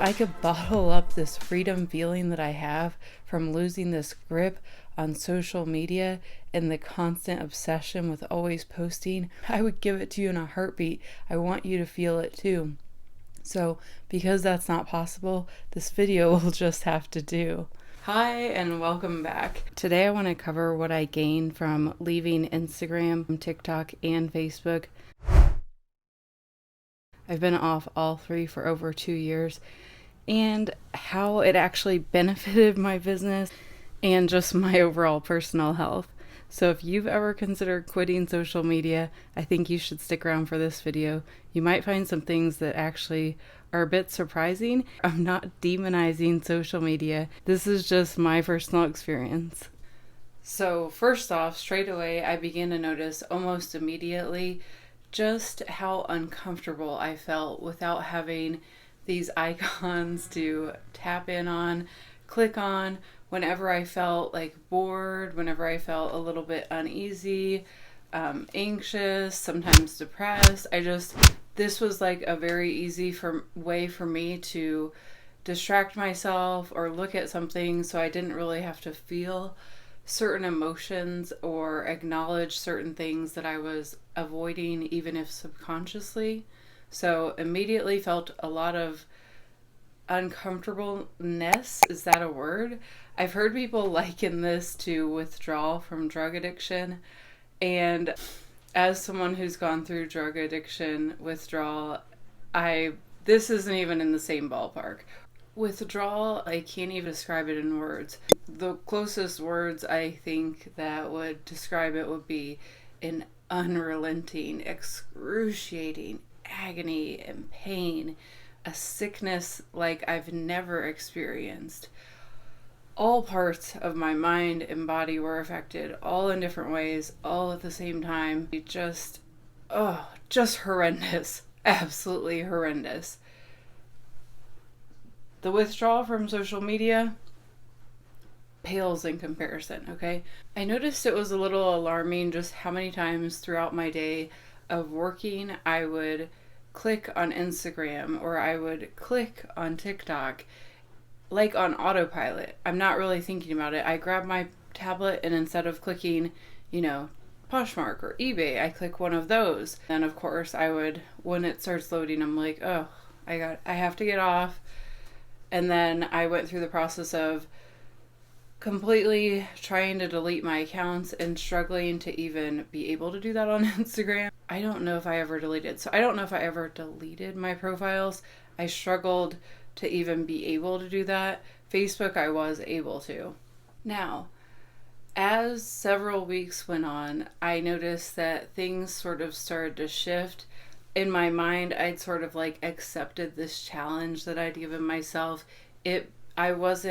I could bottle up this freedom feeling that I have from losing this grip on social media and the constant obsession with always posting, I would give it to you in a heartbeat. I want you to feel it too. So, because that's not possible, this video will just have to do. Hi and welcome back. Today I want to cover what I gained from leaving Instagram, TikTok, and Facebook. I've been off all three for over 2 years, and how it actually benefited my business and just my overall personal health. So if you've ever considered quitting social media, I think you should stick around for this video. You might find some things that actually are a bit surprising. I'm not demonizing social media. This is just my personal experience. So first off, straight away, I began to notice almost immediately just how uncomfortable I felt without having these icons to tap in on, click on, whenever I felt like bored, whenever I felt a little bit uneasy, anxious, sometimes depressed. This was like a very easy way for me to distract myself or look at something, so I didn't really have to feel certain emotions or acknowledge certain things that I was avoiding, even if subconsciously. So immediately felt a lot of uncomfortableness. Is that a word? I've heard people liken this to withdrawal from drug addiction, and as someone who's gone through drug addiction withdrawal, this isn't even in the same ballpark. Withdrawal, I can't even describe it in words. The closest words I think that would describe it would be an unrelenting, excruciating agony and pain, a sickness like I've never experienced. All parts of my mind and body were affected, all in different ways, all at the same time. Just horrendous. Absolutely horrendous. The withdrawal from social media pales in comparison, okay? I noticed it was a little alarming just how many times throughout my day of working I would click on Instagram or I would click on TikTok like on autopilot. I'm not really thinking about it. I grab my tablet and instead of clicking, Poshmark or eBay, I click one of those. And of course when it starts loading, I'm like, oh, I have to get off. And then I went through the process of completely trying to delete my accounts and struggling to even be able to do that on Instagram. I don't know if I ever deleted my profiles. I struggled to even be able to do that. Facebook, I was able to. Now, as several weeks went on, I noticed that things sort of started to shift. In my mind, I'd sort of like accepted this challenge that I'd given myself. I was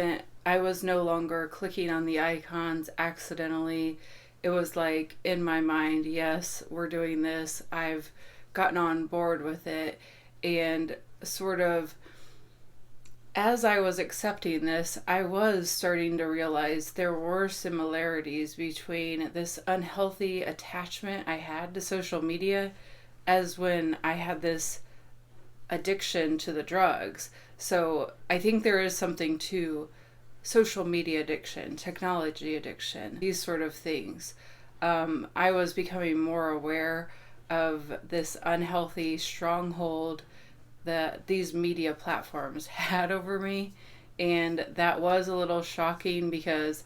no longer clicking on the icons accidentally. It was like in my mind, yes, we're doing this. I've gotten on board with it. And sort of as I was accepting this, I was starting to realize there were similarities between this unhealthy attachment I had to social media as when I had this addiction to the drugs. So I think there is something to social media addiction, technology addiction, these sort of things. I was becoming more aware of this unhealthy stronghold that these media platforms had over me, and that was a little shocking because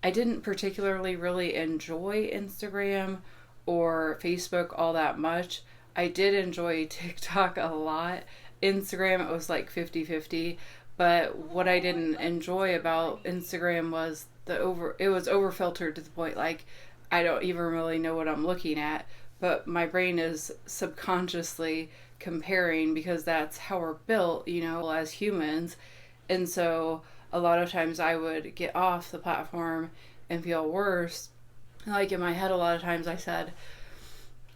I didn't particularly really enjoy Instagram or Facebook all that much. I did enjoy TikTok a lot. Instagram, it was like 50-50. But what I didn't enjoy about Instagram was it was over-filtered to the point like I don't even really know what I'm looking at. But my brain is subconsciously comparing because that's how we're built, as humans. And so a lot of times I would get off the platform and feel worse. Like in my head, a lot of times I said,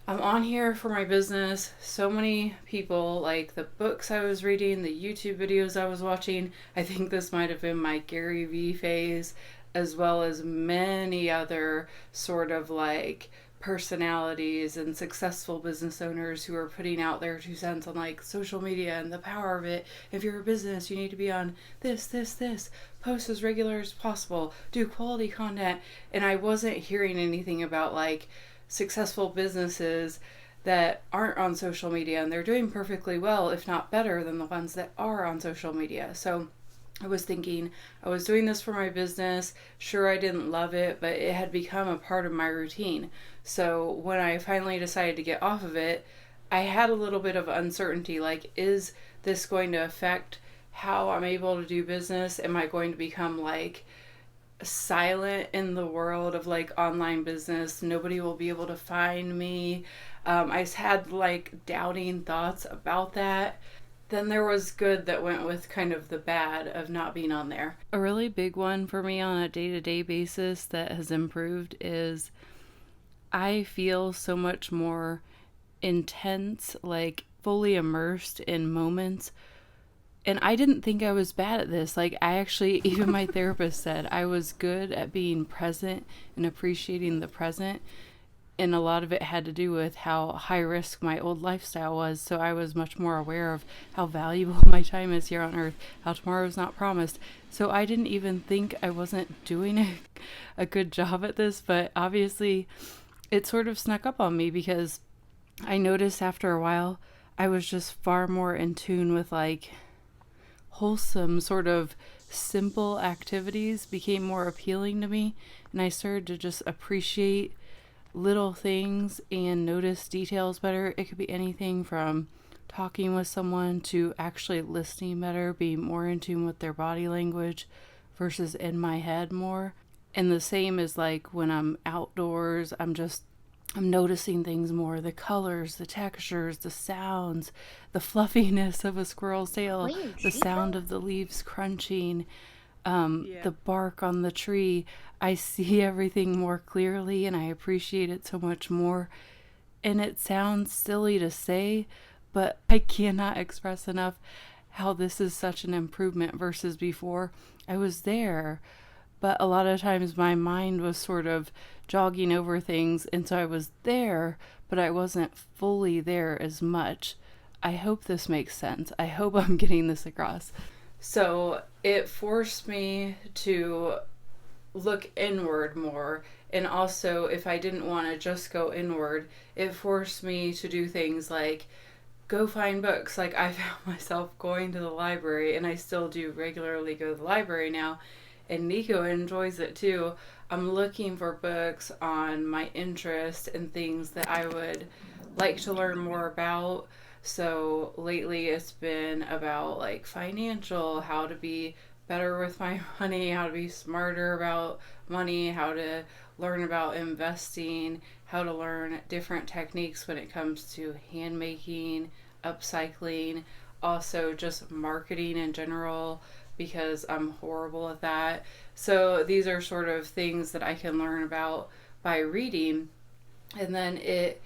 I'm on here for my business. So many people, like the books I was reading, the YouTube videos I was watching. I think this might have been my Gary Vee phase, as well as many other sort of like personalities and successful business owners who are putting out their 2 cents on like social media and the power of it. If you're a business, you need to be on this, post as regular as possible, do quality content. And I wasn't hearing anything about like successful businesses that aren't on social media, and they're doing perfectly well, if not better than the ones that are on social media. So I was thinking, I was doing this for my business. Sure, I didn't love it, but it had become a part of my routine. So when I finally decided to get off of it, I had a little bit of uncertainty. Like, is this going to affect how I'm able to do business? Am I going to become like silent in the world of like online business? Nobody will be able to find me. I just had like doubting thoughts about that. Then there was good that went with kind of the bad of not being on there. A really big one for me on a day-to-day basis that has improved is I feel so much more intense, like fully immersed in moments. And I didn't think I was bad at this. Like, I actually, even my therapist said I was good at being present and appreciating the present. And a lot of it had to do with how high risk my old lifestyle was. So I was much more aware of how valuable my time is here on earth, how tomorrow is not promised. So I didn't even think I wasn't doing a good job at this, but obviously it sort of snuck up on me because I noticed after a while I was just far more in tune with like wholesome sort of simple activities became more appealing to me, and I started to just appreciate little things and notice details better. It could be anything from talking with someone to actually listening better, being more in tune with their body language versus in my head more. And the same is like when I'm outdoors, I'm noticing things more, the colors, the textures, the sounds, the fluffiness of a squirrel's tail, the sound of the leaves crunching, the bark on the tree. I see everything more clearly and I appreciate it so much more. And it sounds silly to say, but I cannot express enough how this is such an improvement versus before. I was there, but a lot of times my mind was sort of jogging over things, and so I was there, but I wasn't fully there as much. I hope this makes sense. I hope I'm getting this across. So it forced me to look inward more, and also if I didn't want to just go inward, it forced me to do things like go find books. Like, I found myself going to the library, and I still do regularly go to the library now, and Nico enjoys it too. I'm looking for books on my interest and things that I would like to learn more about. So lately it's been about like financial, how to be better with my money, how to be smarter about money, how to learn about investing, how to learn different techniques when it comes to handmaking, upcycling, also just marketing in general, because I'm horrible at that. So these are sort of things that I can learn about by reading. And then it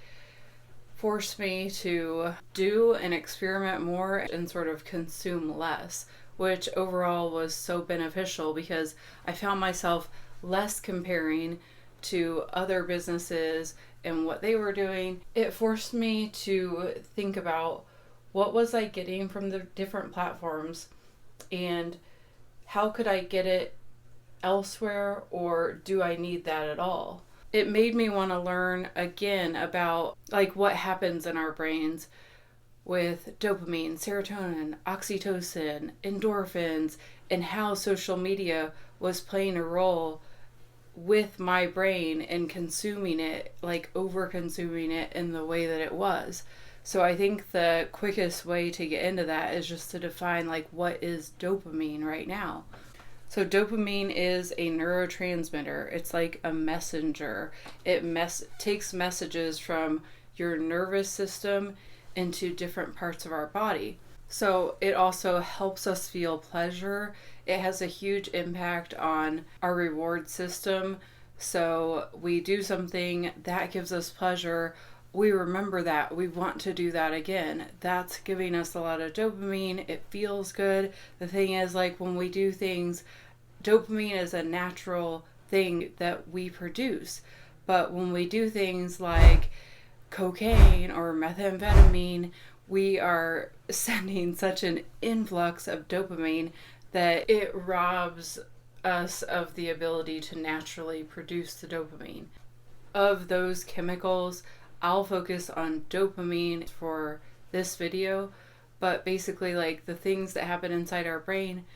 forced me to do and experiment more and sort of consume less, which overall was so beneficial because I found myself less comparing to other businesses and what they were doing. It forced me to think about what was I getting from the different platforms and how could I get it elsewhere, or do I need that at all? It made me want to learn again about like what happens in our brains with dopamine, serotonin, oxytocin, endorphins, and how social media was playing a role with my brain and consuming it, like over consuming it in the way that it was. So I think the quickest way to get into that is just to define like what is dopamine right now. So dopamine is a neurotransmitter. It's like a messenger. It takes messages from your nervous system into different parts of our body. So it also helps us feel pleasure. It has a huge impact on our reward system. So we do something that gives us pleasure. We remember that. We want to do that again. That's giving us a lot of dopamine. It feels good. The thing is, like, when we do things, dopamine is a natural thing that we produce. But when we do things like cocaine or methamphetamine, we are sending such an influx of dopamine that it robs us of the ability to naturally produce the dopamine. Of those chemicals, I'll focus on dopamine for this video, but basically like the things that happen inside our brain,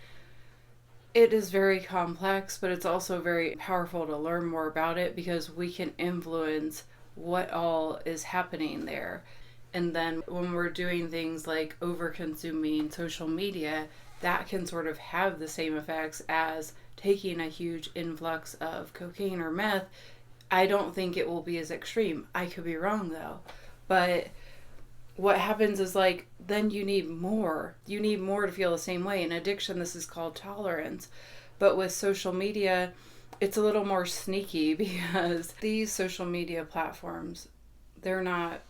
it is very complex, but it's also very powerful to learn more about it because we can influence what all is happening there. And then when we're doing things like over consuming social media, that can sort of have the same effects as taking a huge influx of cocaine or meth. I don't think it will be as extreme. I could be wrong though. But what happens is like, then you need more. You need more to feel the same way. In addiction, this is called tolerance. But with social media, it's a little more sneaky because these social media platforms, they're not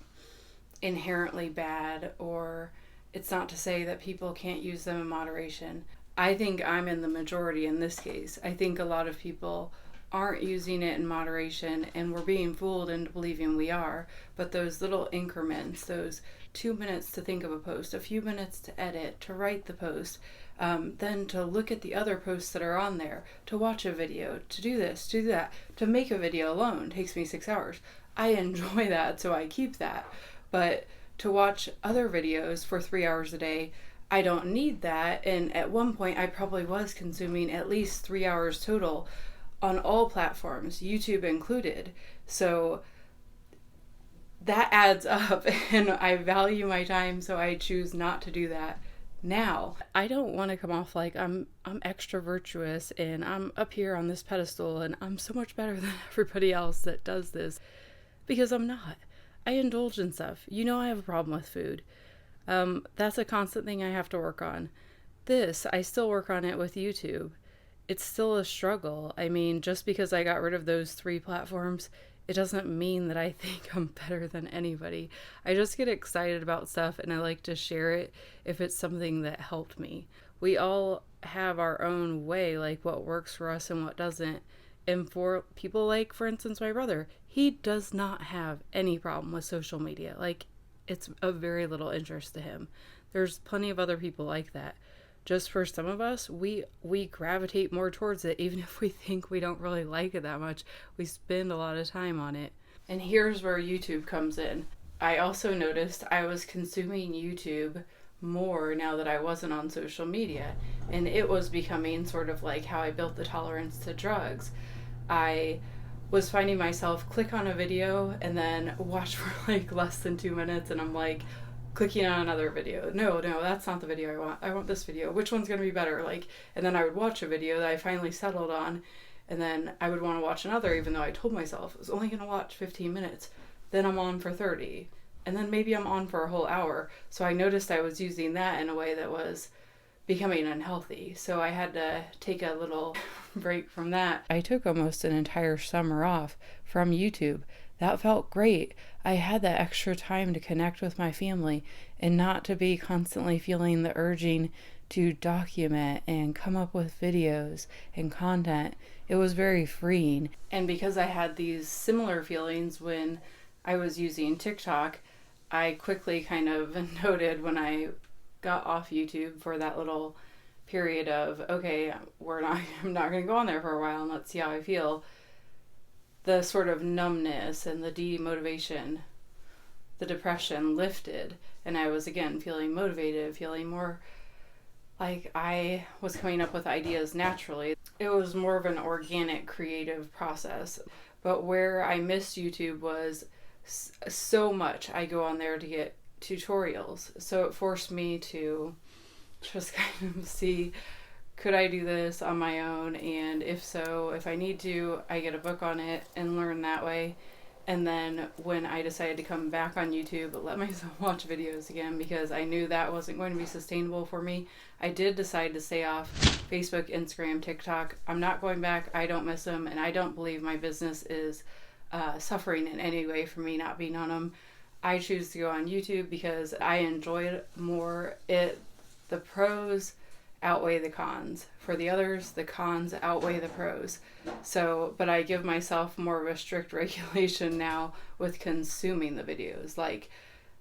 inherently bad, or it's not to say that people can't use them in moderation. I think I'm in the majority in this case. I think a lot of people aren't using it in moderation and we're being fooled into believing we are. But those little increments, those 2 minutes to think of a post, a few minutes to edit, to write the post, then to look at the other posts that are on there, to watch a video, to do this, to do that, to make a video alone takes me 6 hours. I enjoy that, so I keep that. But to watch other videos for 3 hours a day, I don't need that. And at one point, I probably was consuming at least 3 hours total on all platforms, YouTube included. So that adds up, and I value my time, so I choose not to do that now. I don't want to come off like I'm extra virtuous and I'm up here on this pedestal and I'm so much better than everybody else that does this, because I'm not. I indulge in stuff. You know, I have a problem with food. That's a constant thing I have to work on. I still work on it with YouTube. It's still a struggle. I mean, just because I got rid of those 3 platforms, it doesn't mean that I think I'm better than anybody. I just get excited about stuff and I like to share it if it's something that helped me. We all have our own way, like what works for us and what doesn't. And for people like, for instance, my brother, he does not have any problem with social media. Like, it's of very little interest to him. There's plenty of other people like that. Just for some of us, we gravitate more towards it, even if we think we don't really like it that much. We spend a lot of time on it. And here's where YouTube comes in. I also noticed I was consuming YouTube more now that I wasn't on social media. And it was becoming sort of like how I built the tolerance to drugs. I was finding myself click on a video and then watch for like less than 2 minutes, and I'm like, clicking on another video. No, that's not the video I want. I want this video. Which one's going to be better? Like, and then I would watch a video that I finally settled on, and then I would want to watch another, even though I told myself I was only going to watch 15 minutes. Then I'm on for 30. And then maybe I'm on for a whole hour. So I noticed I was using that in a way that was becoming unhealthy. So I had to take a little break from that. I took almost an entire summer off from YouTube. That felt great. I had that extra time to connect with my family and not to be constantly feeling the urging to document and come up with videos and content. It was very freeing. And because I had these similar feelings when I was using TikTok, I quickly kind of noted when I got off YouTube for that little period of, okay, I'm not going to go on there for a while and let's see how I feel. The sort of numbness and the demotivation, the depression lifted, and I was again feeling motivated, feeling more like I was coming up with ideas naturally. It was more of an organic, creative process. But where I missed YouTube was so much. I go on there to get tutorials, so it forced me to just kind of see, could I do this on my own? And if so, if I need to, I get a book on it and learn that way. And then when I decided to come back on YouTube, let myself watch videos again because I knew that wasn't going to be sustainable for me. I did decide to stay off Facebook, Instagram, TikTok. I'm not going back. I don't miss them. And I don't believe my business is suffering in any way for me not being on them. I choose to go on YouTube because I enjoy it more. The pros outweigh the cons. For the others, the cons outweigh the pros. So, but I give myself more of a strict regulation now with consuming the videos, like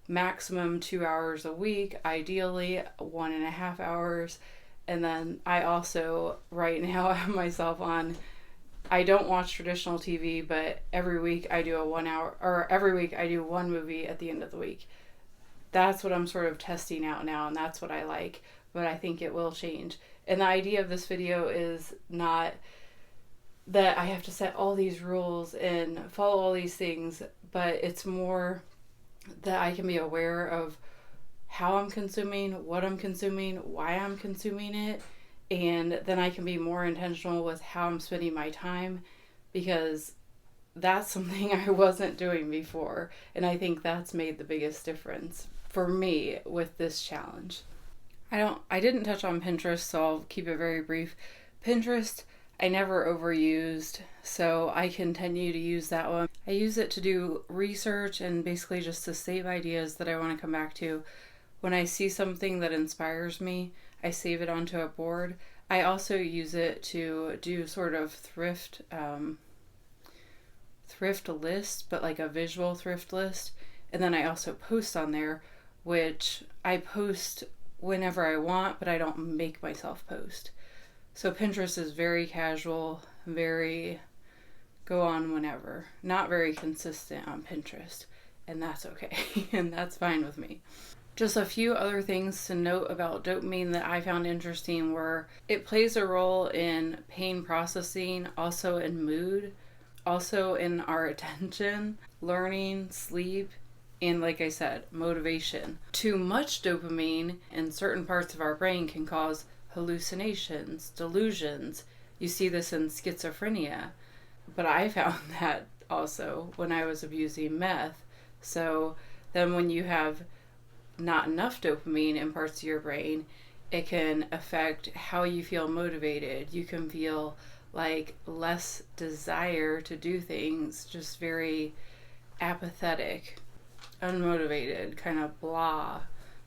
maximum 2 hours a week, ideally 1.5 hours. And then I also right now have myself on, I don't watch traditional TV, but every week I do every week I do one movie at the end of the week. That's what I'm sort of testing out now, and that's what I like, but I think it will change. And the idea of this video is not that I have to set all these rules and follow all these things, but it's more that I can be aware of how I'm consuming, what I'm consuming, why I'm consuming it, and then I can be more intentional with how I'm spending my time, because that's something I wasn't doing before, and I think that's made the biggest difference for me with this challenge. I didn't touch on Pinterest, so I'll keep it very brief. Pinterest, I never overused, so I continue to use that one. I use it to do research and basically just to save ideas that I want to come back to. When I see something that inspires me, I save it onto a board. I also use it to do sort of thrift list, but like a visual thrift list. And then I also post on there, which I post whenever I want, but I don't make myself post. So Pinterest is very casual, very go on whenever. Not very consistent on Pinterest, and that's okay. And that's fine with me. Just a few other things to note about dopamine that I found interesting were it plays a role in pain processing, also in mood, also in our attention, learning, sleep, and like I said, motivation. Too much dopamine in certain parts of our brain can cause hallucinations, delusions. You see this in schizophrenia, but I found that also when I was abusing meth. So then when you have not enough dopamine in parts of your brain, it can affect how you feel motivated. You can feel like less desire to do things, just very apathetic, unmotivated, kind of blah,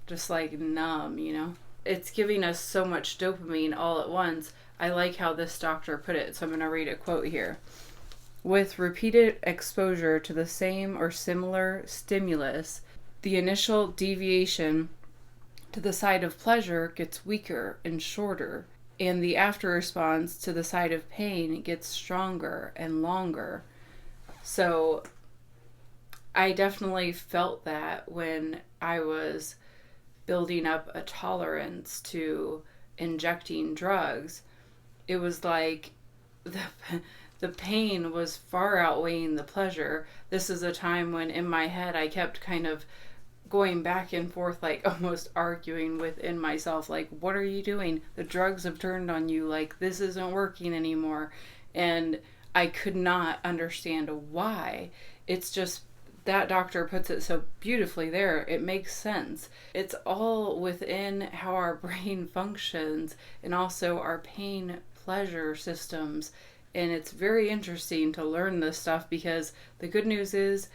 just like numb, you know? It's giving us so much dopamine all at once. I like how this doctor put it, so I'm going to read a quote here. With repeated exposure to the same or similar stimulus, the initial deviation to the side of pleasure gets weaker and shorter, and the after response to the side of pain gets stronger and longer. So I definitely felt that when I was building up a tolerance to injecting drugs. It was like the pain was far outweighing the pleasure. This is a time when in my head I kept kind of going back and forth, like almost arguing within myself, like, what are you doing? The drugs have turned on you, like this isn't working anymore. And I could not understand why. It's just that doctor puts it so beautifully there. It makes sense. It's all within how our brain functions and also our pain pleasure systems. And it's very interesting to learn this stuff, because the good news is,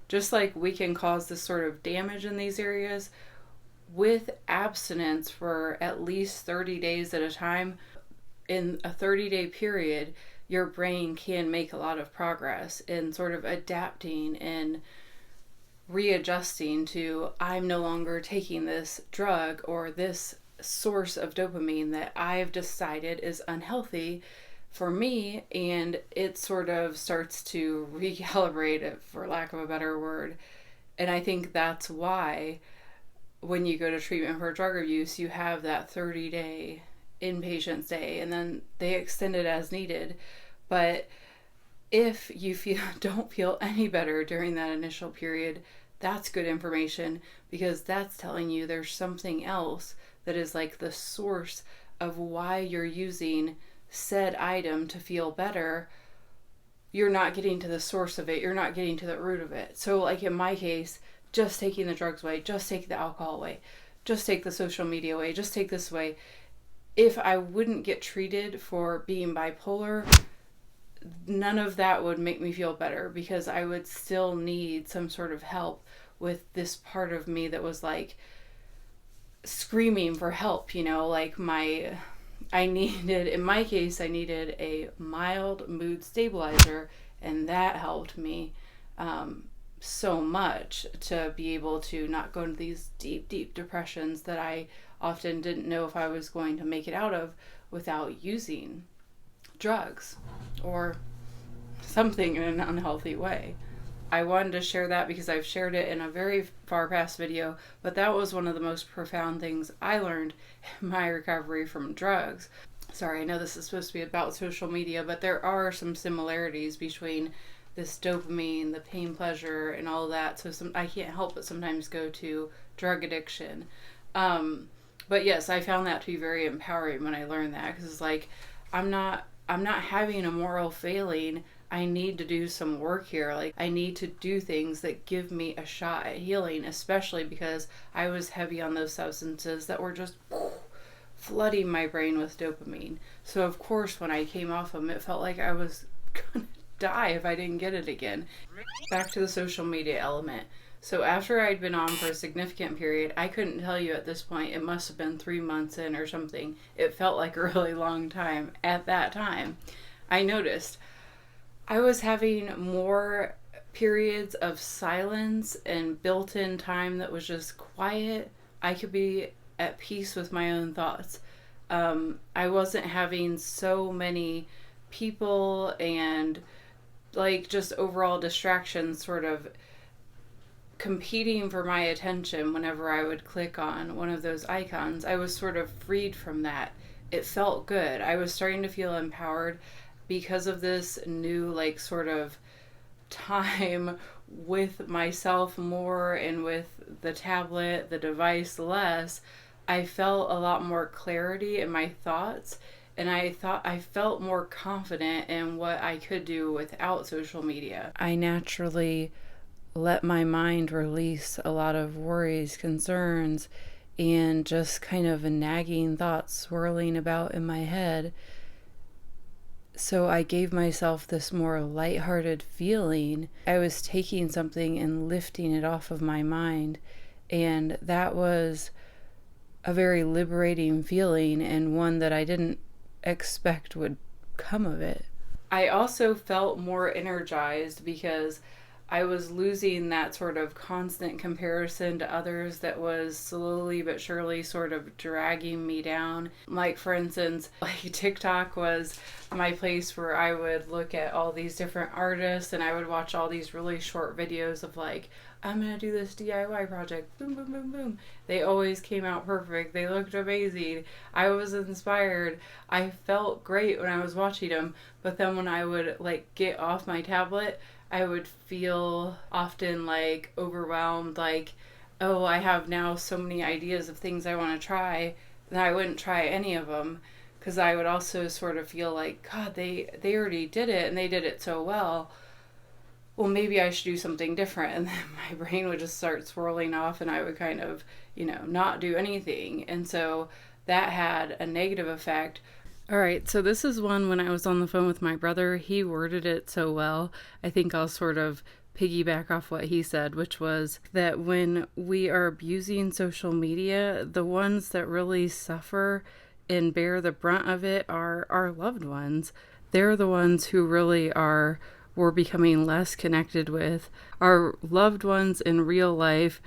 just like we can cause this sort of damage in these areas, with abstinence for at least 30 days at a time, in a 30-day period, your brain can make a lot of progress in sort of adapting and readjusting to, I'm no longer taking this drug or this source of dopamine that I've decided is unhealthy for me, and it sort of starts to recalibrate it, for lack of a better word. And I think that's why when you go to treatment for drug abuse, you have that 30-day inpatient stay, and then they extend it as needed. But if you don't feel any better during that initial period, that's good information, because that's telling you there's something else that is like the source of why you're using said item to feel better. You're not getting to the source of it. You're not getting to the root of it. So like in my case, just taking the drugs away, just take the alcohol away, just take the social media away, just take this away. If I wouldn't get treated for being bipolar, none of that would make me feel better, because I would still need some sort of help with this part of me that was like screaming for help, you know, like my in my case, I needed a mild mood stabilizer, and that helped me so much to be able to not go into these deep, deep depressions that I often didn't know if I was going to make it out of without using drugs or something in an unhealthy way. I wanted to share that because I've shared it in a very far past video, but that was one of the most profound things I learned in my recovery from drugs. Sorry, I know this is supposed to be about social media, but there are some similarities between this dopamine, the pain, pleasure, and all that. So I can't help but sometimes go to drug addiction. But yes, I found that to be very empowering when I learned that, because it's like, I'm not having a moral failing. I need to do some work here. Like, I need to do things that give me a shot at healing, especially because I was heavy on those substances that were just flooding my brain with dopamine. So of course, when I came off them, it felt like I was gonna die if I didn't get it again. Back to the social media element. So after I'd been on for a significant period, I couldn't tell you at this point, it must have been 3 months in or something. It felt like a really long time at that time. I noticed I was having more periods of silence and built-in time that was just quiet. I could be at peace with my own thoughts. I wasn't having so many people and like just overall distractions sort of competing for my attention whenever I would click on one of those icons. I was sort of freed from that. It felt good. I was starting to feel empowered because of this new like sort of time with myself more and with the tablet, the device less. I felt a lot more clarity in my thoughts, and I felt more confident in what I could do without social media. I naturally let my mind release a lot of worries, concerns, and just kind of nagging thoughts swirling about in my head. So I gave myself this more lighthearted feeling. I was taking something and lifting it off of my mind, and that was a very liberating feeling, and one that I didn't expect would come of it. I also felt more energized because I was losing that sort of constant comparison to others that was slowly but surely sort of dragging me down. Like, for instance, like TikTok was my place where I would look at all these different artists and I would watch all these really short videos of like, I'm gonna do this DIY project, boom, boom, boom, boom. They always came out perfect. They looked amazing. I was inspired. I felt great when I was watching them. But then when I would like get off my tablet, I would feel often like overwhelmed, like, oh, I have now so many ideas of things I want to try, and I wouldn't try any of them, because I would also sort of feel like, God, they already did it, and they did it so well. Well, maybe I should do something different. And then my brain would just start swirling off, and I would kind of, not do anything. And so that had a negative effect. All right, so this is one when I was on the phone with my brother. He worded it so well. I think I'll sort of piggyback off what he said, which was that when we are abusing social media, the ones that really suffer and bear the brunt of it are our loved ones. They're the ones who really we're becoming less connected with. Our loved ones in real life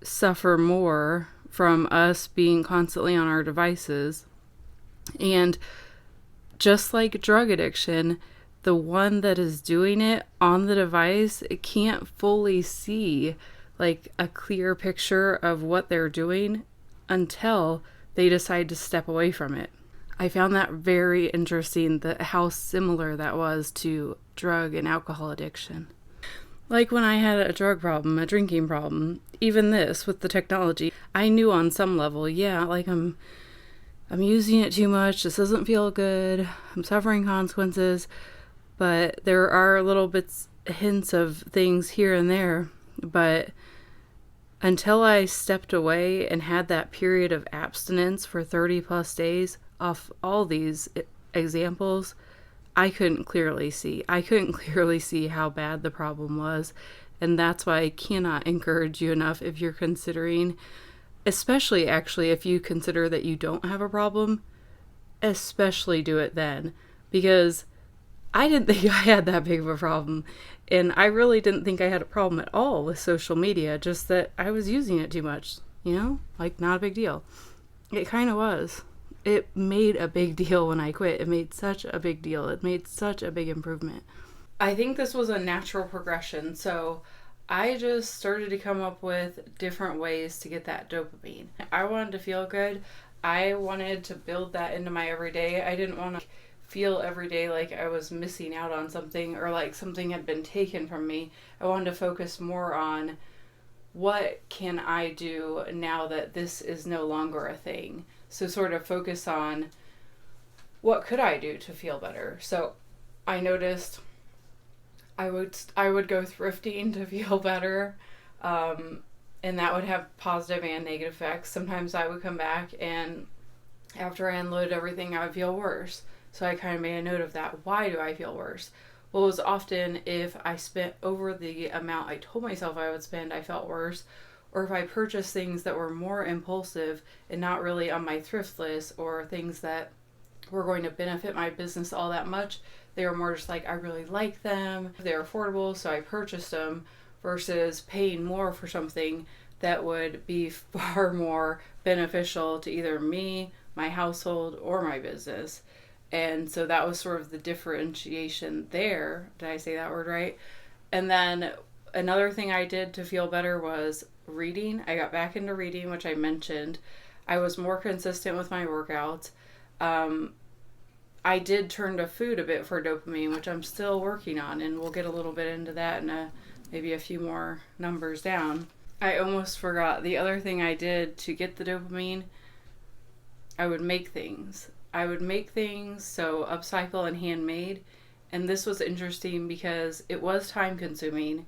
suffer more from us being constantly on our devices. And just like drug addiction, the one that is doing it on the device, it can't fully see like a clear picture of what they're doing until they decide to step away from it. I found that very interesting, how similar that was to drug and alcohol addiction. Like when I had a drug problem, a drinking problem, even this with the technology, I knew on some level, yeah, like I'm using it too much, this doesn't feel good, I'm suffering consequences, but there are little hints of things here and there. But until I stepped away and had that period of abstinence for 30 plus days off all these examples, I couldn't clearly see. I couldn't clearly see how bad the problem was. And that's why I cannot encourage you enough, if you're considering, especially actually if you consider that you don't have a problem, especially do it then, because I didn't think I had that big of a problem. And I really didn't think I had a problem at all with social media, just that I was using it too much, like not a big deal. It kind of was. It made a big deal when I quit. It made such a big deal. It made such a big improvement. I think this was a natural progression. So I just started to come up with different ways to get that dopamine. I wanted to feel good. I wanted to build that into my everyday. I didn't want to feel every day like I was missing out on something or like something had been taken from me. I wanted to focus more on what can I do now that this is no longer a thing. So sort of focus on what could I do to feel better. So I noticed I would go thrifting to feel better. And that would have positive and negative effects. Sometimes I would come back and after I unloaded everything, I would feel worse. So I kind of made a note of that. Why do I feel worse? Well, it was often if I spent over the amount I told myself I would spend, I felt worse. Or if I purchased things that were more impulsive and not really on my thrift list, or things that were going to benefit my business all that much, they were more just like, I really like them, they're affordable, so I purchased them, versus paying more for something that would be far more beneficial to either me, my household, or my business. And so that was sort of the differentiation there. Did I say that word right? And then another thing I did to feel better was reading. I got back into reading, which I mentioned. I was more consistent with my workouts. I did turn to food a bit for dopamine, which I'm still working on, and we'll get a little bit into that in maybe a few more numbers down. I almost forgot the other thing I did to get the dopamine. I would make things. So upcycle and handmade. And this was interesting because it was time consuming,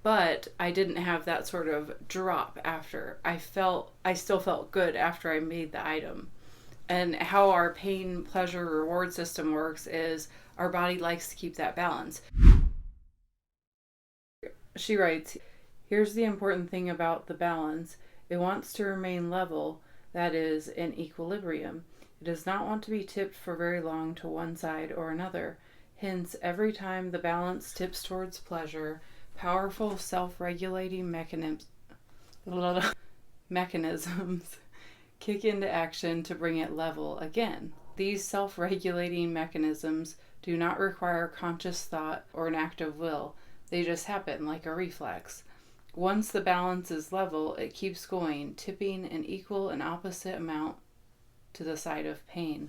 but I didn't have that sort of drop after. I still felt good after I made the item. And how our pain, pleasure, reward system works is our body likes to keep that balance. She writes, here's the important thing about the balance. It wants to remain level, that is, in equilibrium. It does not want to be tipped for very long to one side or another. Hence, every time the balance tips towards pleasure, powerful self-regulating mechanisms kick into action to bring it level again. These self-regulating mechanisms do not require conscious thought or an act of will. They just happen like a reflex. Once the balance is level, it keeps going, tipping an equal and opposite amount to the side of pain.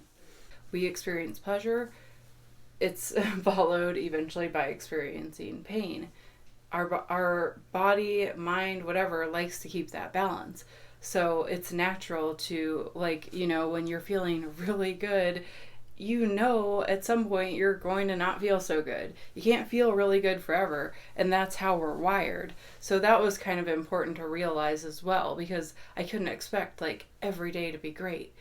We experience pleasure. It's followed eventually by experiencing pain. Our body, mind, whatever, likes to keep that balance. So it's natural to, when you're feeling really good, at some point you're going to not feel so good. You can't feel really good forever, and that's how we're wired. So that was kind of important to realize as well, because I couldn't expect every day to be great.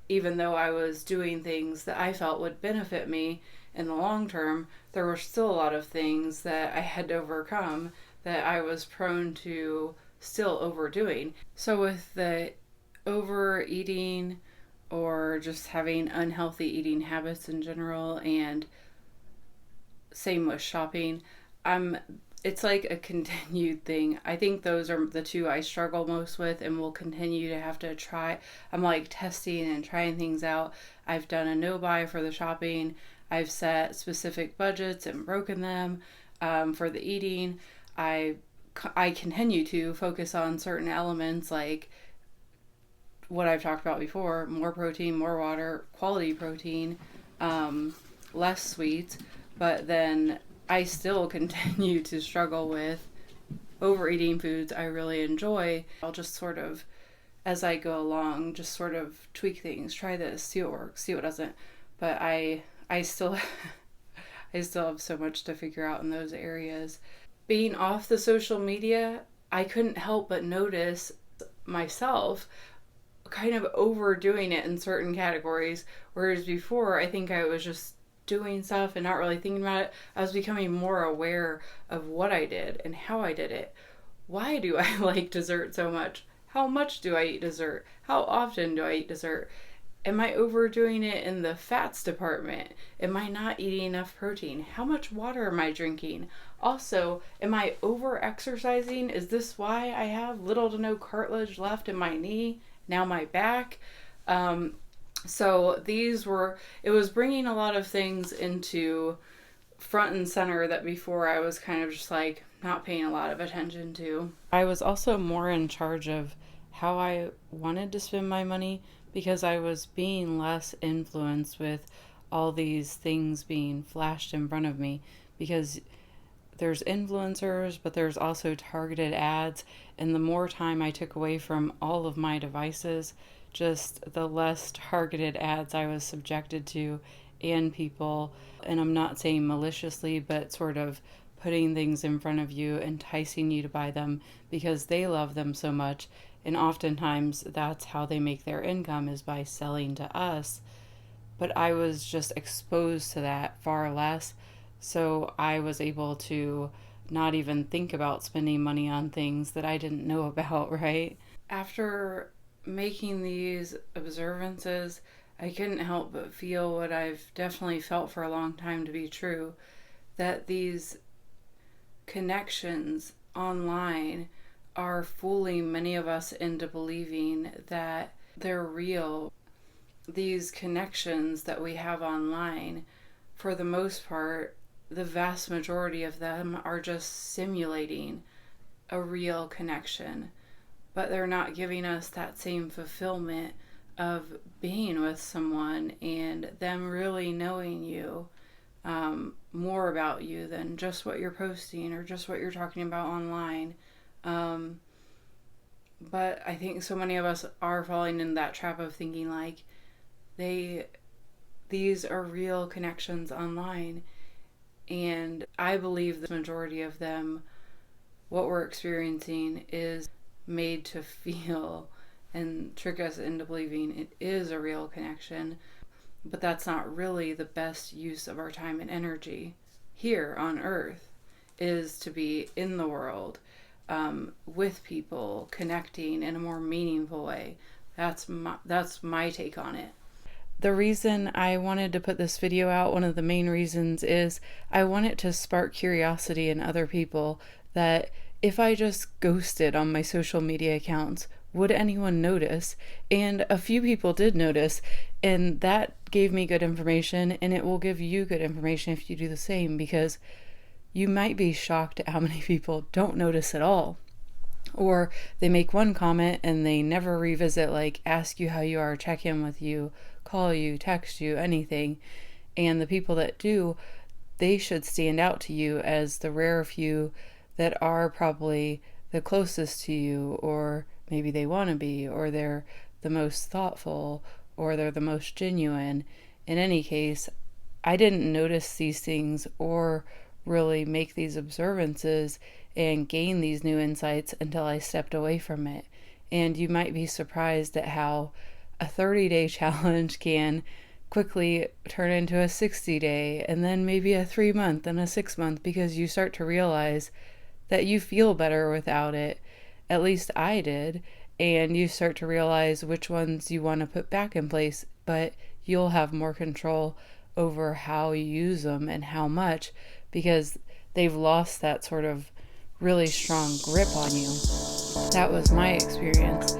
Even though I was doing things that I felt would benefit me in the long term, there were still a lot of things that I had to overcome that I was prone to still overdoing. So with the overeating or just having unhealthy eating habits in general, and same with shopping, it's like a continued thing. I think those are the two I struggle most with and will continue to have to try. I'm testing and trying things out. I've done a no buy for the shopping. I've set specific budgets and broken them. For the eating, I continue to focus on certain elements like what I've talked about before: more protein, more water, quality protein, less sweets. But then I still continue to struggle with overeating foods I really enjoy. I'll just sort of, as I go along, just sort of tweak things, try this, see what works, see what doesn't. But I still I still have so much to figure out in those areas. Being off the social media, I couldn't help but notice myself kind of overdoing it in certain categories, whereas before I think I was just doing stuff and not really thinking about it. I was becoming more aware of what I did and how I did it. Why do I like dessert so much? How much do I eat dessert? How often do I eat dessert? Am I overdoing it in the fats department? Am I not eating enough protein? How much water am I drinking? Also, am I over exercising? Is this why I have little to no cartilage left in my knee, now my back? So it was bringing a lot of things into front and center that before I was kind of just like not paying a lot of attention to. I was also more in charge of how I wanted to spend my money because I was being less influenced with all these things being flashed in front of me, because there's influencers, but there's also targeted ads. And the more time I took away from all of my devices, just the less targeted ads I was subjected to, and people. And I'm not saying maliciously, but sort of putting things in front of you, enticing you to buy them because they love them so much. And oftentimes that's how they make their income, is by selling to us. But I was just exposed to that far less. So I was able to not even think about spending money on things that I didn't know about, right? After making these observances, I couldn't help but feel what I've definitely felt for a long time to be true, that these connections online are fooling many of us into believing that they're real. These connections that we have online, for the most part, the vast majority of them are just simulating a real connection, but they're not giving us that same fulfillment of being with someone and them really knowing you, more about you than just what you're posting or just what you're talking about online. But I think so many of us are falling in that trap of thinking like these are real connections online. And I believe the majority of them, what we're experiencing, is made to feel and trick us into believing it is a real connection. But that's not really the best use of our time and energy here on earth, is to be in the world, with people, connecting in a more meaningful way. That's my take on it. The reason I wanted to put this video out, one of the main reasons, is I want it to spark curiosity in other people, that if I just ghosted on my social media accounts, would anyone notice? And a few people did notice, and that gave me good information, and it will give you good information if you do the same, because you might be shocked at how many people don't notice at all. Or they make one comment and they never revisit, like ask you how you are, check in with you, call you, text you, anything. And the people that do, they should stand out to you as the rare few that are probably the closest to you, or maybe they want to be, or they're the most thoughtful, or they're the most genuine. In any case, I didn't notice these things or really make these observances and gain these new insights until I stepped away from it. And you might be surprised at how a 30-day challenge can quickly turn into a 60-day, and then maybe a 3-month and a 6-month, because you start to realize that you feel better without it. At least I did. And you start to realize which ones you want to put back in place, but you'll have more control over how you use them and how much, because they've lost that sort of really strong grip on you. That was my experience.